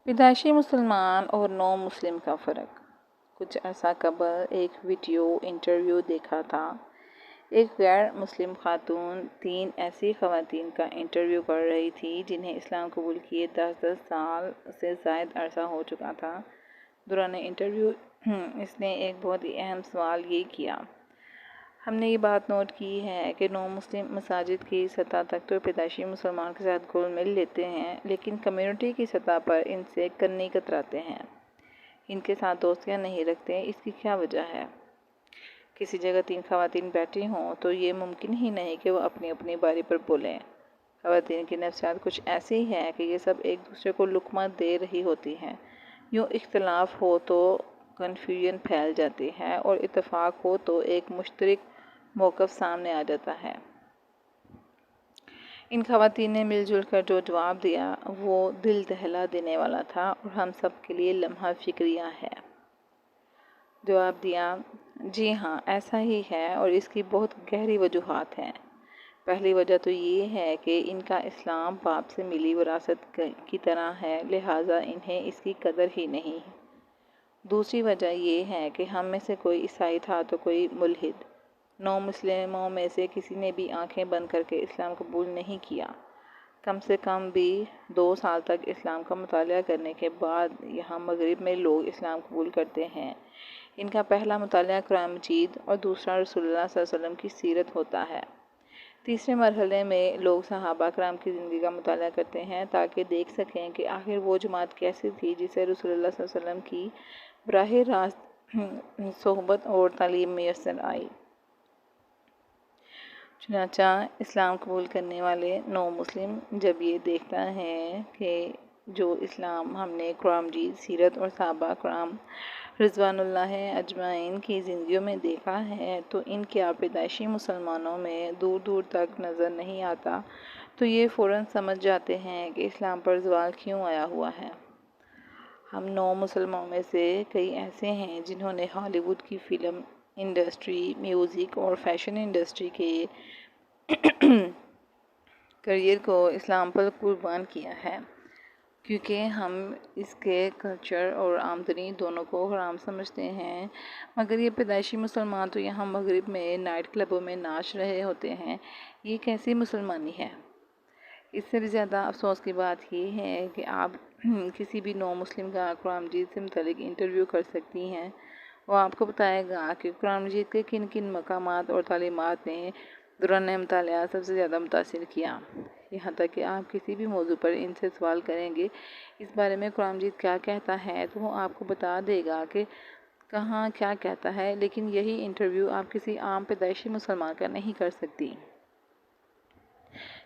پیدائشی مسلمان اور نو مسلم کا فرق۔ کچھ عرصہ قبل ایک ویڈیو انٹرویو دیکھا تھا۔ ایک غیر مسلم خاتون 3 ایسی خواتین کا انٹرویو کر رہی تھی جنہیں اسلام قبول کیے 10 سال سے زائد عرصہ ہو چکا تھا۔ دوران انٹرویو اس نے ایک بہت ہی اہم سوال یہ کیا: ہم نے یہ بات نوٹ کی ہے کہ نو مسلم مساجد کی سطح تک تو پیدائشی مسلمان کے ساتھ گھل مل لیتے ہیں، لیکن کمیونٹی کی سطح پر ان سے کنی کتراتے ہیں، ان کے ساتھ دوستیاں نہیں رکھتے۔ اس کی کیا وجہ ہے؟ کسی جگہ 3 خواتین بیٹھی ہوں تو یہ ممکن ہی نہیں کہ وہ اپنی اپنی باری پر بولیں۔ خواتین کی نفسیات کچھ ایسی ہے کہ یہ سب ایک دوسرے کو لقمہ دے رہی ہوتی ہیں۔ یوں اختلاف ہو تو کنفیوژن پھیل جاتی ہے، اور اتفاق ہو تو ایک مشترک موقف سامنے آ جاتا ہے۔ ان خواتین نے مل جل کر جو جواب دیا وہ دل دہلا دینے والا تھا اور ہم سب کے لیے لمحہ فکریہ ہے۔ جواب دیا: جی ہاں، ایسا ہی ہے، اور اس کی بہت گہری وجوہات ہیں۔ پہلی وجہ تو یہ ہے کہ ان کا اسلام باپ سے ملی وراثت کی طرح ہے، لہٰذا انہیں اس کی قدر ہی نہیں۔ دوسری وجہ یہ ہے کہ ہم میں سے کوئی عیسائی تھا تو کوئی ملحد۔ 9 مسلموں میں سے کسی نے بھی آنکھیں بند کر کے اسلام قبول نہیں کیا۔ کم سے کم بھی 2 سال تک اسلام کا مطالعہ کرنے کے بعد یہاں مغرب میں لوگ اسلام قبول کرتے ہیں۔ ان کا پہلا مطالعہ قرآن مجید اور دوسرا رسول اللہ صلی اللہ علیہ وسلم کی سیرت ہوتا ہے۔ تیسرے مرحلے میں لوگ صحابہ کرام کی زندگی کا مطالعہ کرتے ہیں تاکہ دیکھ سکیں کہ آخر وہ جماعت کیسی تھی جسے رسول اللہ صلی اللہ علیہ وسلم کی براہ راست صحبت اور تعلیم میسر آئی۔ چنانچہ اسلام قبول کرنے والے 9 مسلم جب یہ دیکھتا ہے کہ جو اسلام ہم نے قرآن مجید، سیرت اور صحابہ کرام رضوان اللہ اجمعین کی زندگیوں میں دیکھا ہے تو ان کے پیدائشی مسلمانوں میں دور دور تک نظر نہیں آتا، تو یہ فوراً سمجھ جاتے ہیں کہ اسلام پر زوال کیوں آیا ہوا ہے۔ ہم 9 مسلمانوں میں سے کئی ایسے ہیں جنہوں نے ہالی ووڈ کی فلم انڈسٹری، میوزک اور فیشن انڈسٹری کے کیریئر کو اسلام پر قربان کیا ہے، کیونکہ ہم اس کے کلچر اور آمدنی دونوں کو حرام سمجھتے ہیں۔ مگر یہ پیدائشی مسلمان تو یہاں مغرب میں نائٹ کلبوں میں ناچ رہے ہوتے ہیں۔ یہ کیسی مسلمانی ہے؟ اس سے بھی زیادہ افسوس کی بات یہ ہے کہ آپ کسی بھی 9 مسلم کا قرآن مجید سے متعلق انٹرویو کر سکتی ہیں۔ وہ آپ کو بتائے گا کہ قرآن مجید کے کن کن مقامات اور تعلیمات نے دوران مطالعہ سب سے زیادہ متاثر کیا۔ یہاں تک کہ آپ کسی بھی موضوع پر ان سے سوال کریں گے اس بارے میں قرآن مجید کیا کہتا ہے تو وہ آپ کو بتا دے گا کہ کہاں کیا کہتا ہے، لیکن یہی انٹرویو آپ کسی عام پیدائشی مسلمان کا نہیں کر سکتی،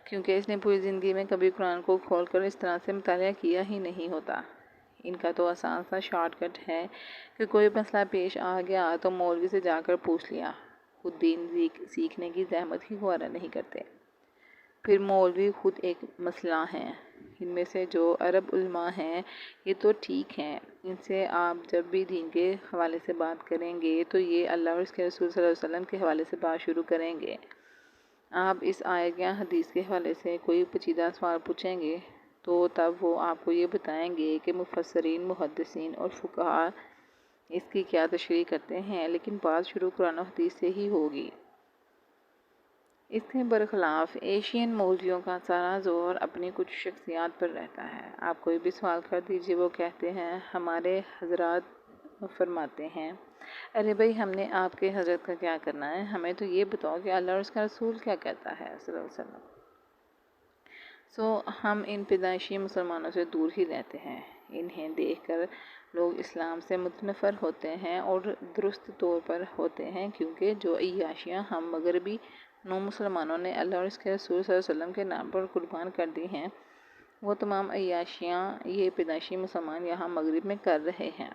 کیونکہ اس نے پوری زندگی میں کبھی قرآن کو کھول کر اس طرح سے مطالعہ کیا ہی نہیں ہوتا۔ ان کا تو آسان سا شارٹ کٹ ہے کہ کوئی مسئلہ پیش آ گیا تو مولوی سے جا کر پوچھ لیا، خود دین سیکھنے کی زحمت ہی گوارا نہیں کرتے۔ پھر مولوی خود ایک مسئلہ ہیں۔ ان میں سے جو عرب علماء ہیں یہ تو ٹھیک ہیں، ان سے آپ جب بھی دین کے حوالے سے بات کریں گے تو یہ اللہ اور اس کے رسول صلی اللہ علیہ وسلم کے حوالے سے بات شروع کریں گے۔ آپ اس آیت یا حدیث کے حوالے سے کوئی پیچیدہ سوال پوچھیں گے تو تب وہ آپ کو یہ بتائیں گے کہ مفسرین، محدثین اور فقہاء اس کی کیا تشریح کرتے ہیں، لیکن بات شروع قرآن و حدیث سے ہی ہوگی۔ اس کے برخلاف ایشین مولویوں کا سارا زور اپنی کچھ شخصیات پر رہتا ہے۔ آپ کوئی بھی سوال کر دیجئے، وہ کہتے ہیں ہمارے حضرات فرماتے ہیں۔ ارے بھائی، ہم نے آپ کے حضرت کا کیا کرنا ہے؟ ہمیں تو یہ بتاؤ کہ اللہ اور اس کا رسول کیا کہتا ہے صلی اللہ علیہ وسلم۔ ہم ان پیدائشی مسلمانوں سے دور ہی رہتے ہیں۔ انہیں دیکھ کر لوگ اسلام سے متنفر ہوتے ہیں، اور درست طور پر ہوتے ہیں، کیونکہ جو عیاشیاں ہم مغربی 9 مسلمانوں نے اللہ اور اس کے رسول صلی اللہ علیہ وسلم کے نام پر قربان کر دی ہیں، وہ تمام عیاشیاں یہ پیدائشی مسلمان یہاں مغرب میں کر رہے ہیں۔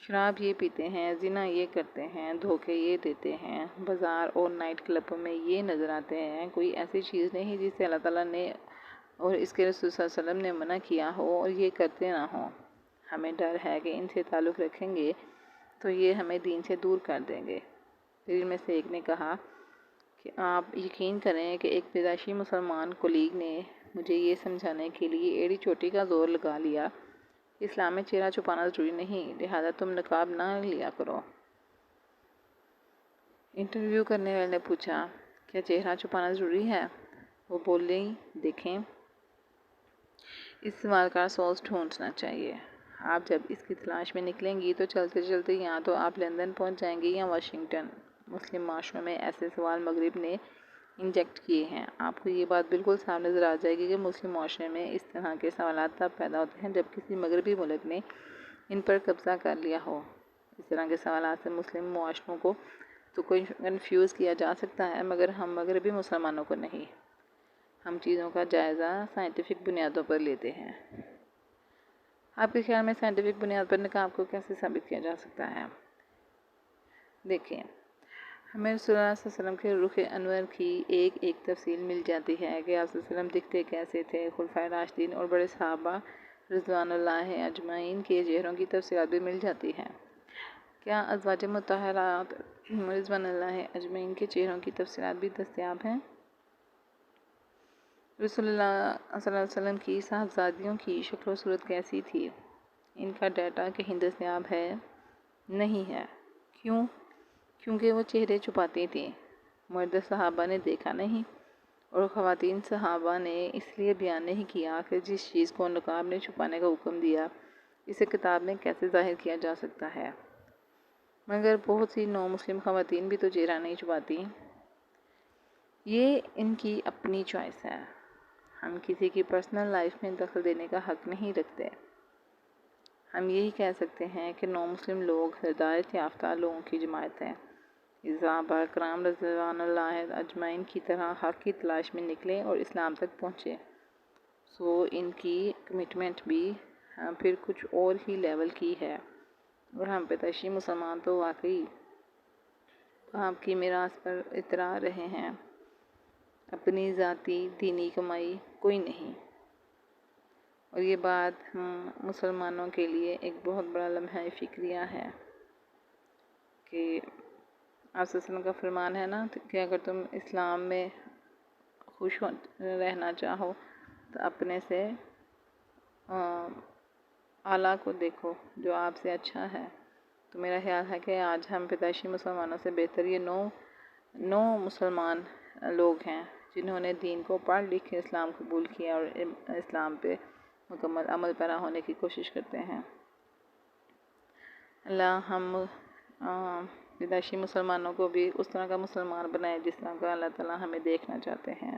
شراب یہ پیتے ہیں، زنا یہ کرتے ہیں، دھوکے یہ دیتے ہیں، بازار اور نائٹ کلبوں میں یہ نظر آتے ہیں۔ کوئی ایسی چیز نہیں جسے اللہ تعالیٰ نے اور اس کے رسول صلی اللہ علیہ وسلم نے منع کیا ہو اور یہ کرتے نہ ہوں۔ ہمیں ڈر ہے کہ ان سے تعلق رکھیں گے تو یہ ہمیں دین سے دور کر دیں گے۔ پھر ان میں سے ایک نے کہا کہ آپ یقین کریں کہ ایک پیدائشی مسلمان کولیگ نے مجھے یہ سمجھانے کے لیے ایڑی چوٹی کا زور لگا لیا اسلام میں چہرہ چھپانا ضروری نہیں، لہذا تم نقاب نہ لیا کرو۔ انٹرویو کرنے والے نے پوچھا، کیا چہرہ چھپانا ضروری ہے؟ وہ بولی، دیکھیں، اس سوال کا سوز ڈھونڈنا چاہیے۔ آپ جب اس کی تلاش میں نکلیں گی تو چلتے چلتے یا تو آپ لندن پہنچ جائیں گی یا واشنگٹن۔ مسلم معاشروں میں ایسے سوال مغرب نے انجیکٹ کیے ہیں۔ آپ کو یہ بات بالکل صاف نظر آ جائے گی کہ مسلم معاشرے میں اس طرح کے سوالات تب پیدا ہوتے ہیں جب کسی مغربی ملک نے ان پر قبضہ کر لیا ہو۔ اس طرح کے سوالات سے مسلم معاشروں کو تو کوئی کنفیوز کیا جا سکتا ہے، مگر ہم مغربی مسلمانوں کو نہیں۔ ہم چیزوں کا جائزہ سائنٹیفک بنیادوں پر لیتے ہیں۔ آپ کے خیال میں سائنٹیفک بنیاد پر نقاب کو کیسے ثابت کیا جا سکتا ہے؟ دیکھیں، ہمیں رسول اللہ صلی اللہ علیہ وسلم کے رخ انور کی ایک ایک تفصیل مل جاتی ہے کہ آپ صلی اللہ علیہ وسلم دکھتے کیسے تھے۔ خلفائے راشدین اور بڑے صحابہ رضوان اللہ اجمعین کے چہروں کی تفصیلات بھی مل جاتی ہیں۔ کیا ازواج مطہرات رضوان اللہ اجمعین کے چہروں کی تفصیلات بھی دستیاب ہیں؟ رسول اللہ صلی اللہ علیہ وسلم کی صاحبزادیوں کی شکل و صورت کیسی تھی؟ ان کا ڈیٹا کہیں دستیاب ہے؟ نہیں ہے۔ کیوں؟ کیونکہ وہ چہرے چھپاتی تھیں، مرد صحابہ نے دیکھا نہیں، اور خواتین صحابہ نے اس لیے بیان نہیں کیا کہ جس چیز کو نقاب نے چھپانے کا حکم دیا اسے کتاب میں کیسے ظاہر کیا جا سکتا ہے۔ مگر بہت سی نو مسلم خواتین بھی تو چہرہ نہیں چھپاتی۔ یہ ان کی اپنی چوائس ہے۔ ہم کسی کی پرسنل لائف میں دخل دینے کا حق نہیں رکھتے۔ ہم یہی کہہ سکتے ہیں کہ نو مسلم لوگ ہدایت یافتہ لوگوں کی جماعت ہیں۔ صحابہ کرام رضوان اللہ اجمعین کی طرح حق کی تلاش میں نکلے اور اسلام تک پہنچے۔ ان کی کمٹمنٹ بھی پھر کچھ اور ہی لیول کی ہے، اور ہم پیدائشی مسلمان تو واقعی آپ کی میراث پر اترا رہے ہیں۔ اپنی ذاتی دینی کمائی کوئی نہیں۔ اور یہ بات ہم مسلمانوں کے لیے ایک بہت بڑا لمحہ فکریہ ہے کہ آپ صلی اللہ علیہ وسلم کا فرمان ہے نا کہ اگر تم اسلام میں خوش رہنا چاہو تو اپنے سے اعلیٰ کو دیکھو جو آپ سے اچھا ہے۔ تو میرا خیال ہے کہ آج ہم پیدائشی مسلمانوں سے بہتر یہ نو مسلمان لوگ ہیں جنہوں نے دین کو پڑھ لکھ کے اسلام قبول کیا اور اسلام پہ مکمل عمل پیرا ہونے کی کوشش کرتے ہیں۔ اللہ ہم پیدائشی مسلمانوں کو بھی اس طرح کا مسلمان بنائے جس طرح کا اللہ تعالیٰ ہمیں دیکھنا چاہتے ہیں۔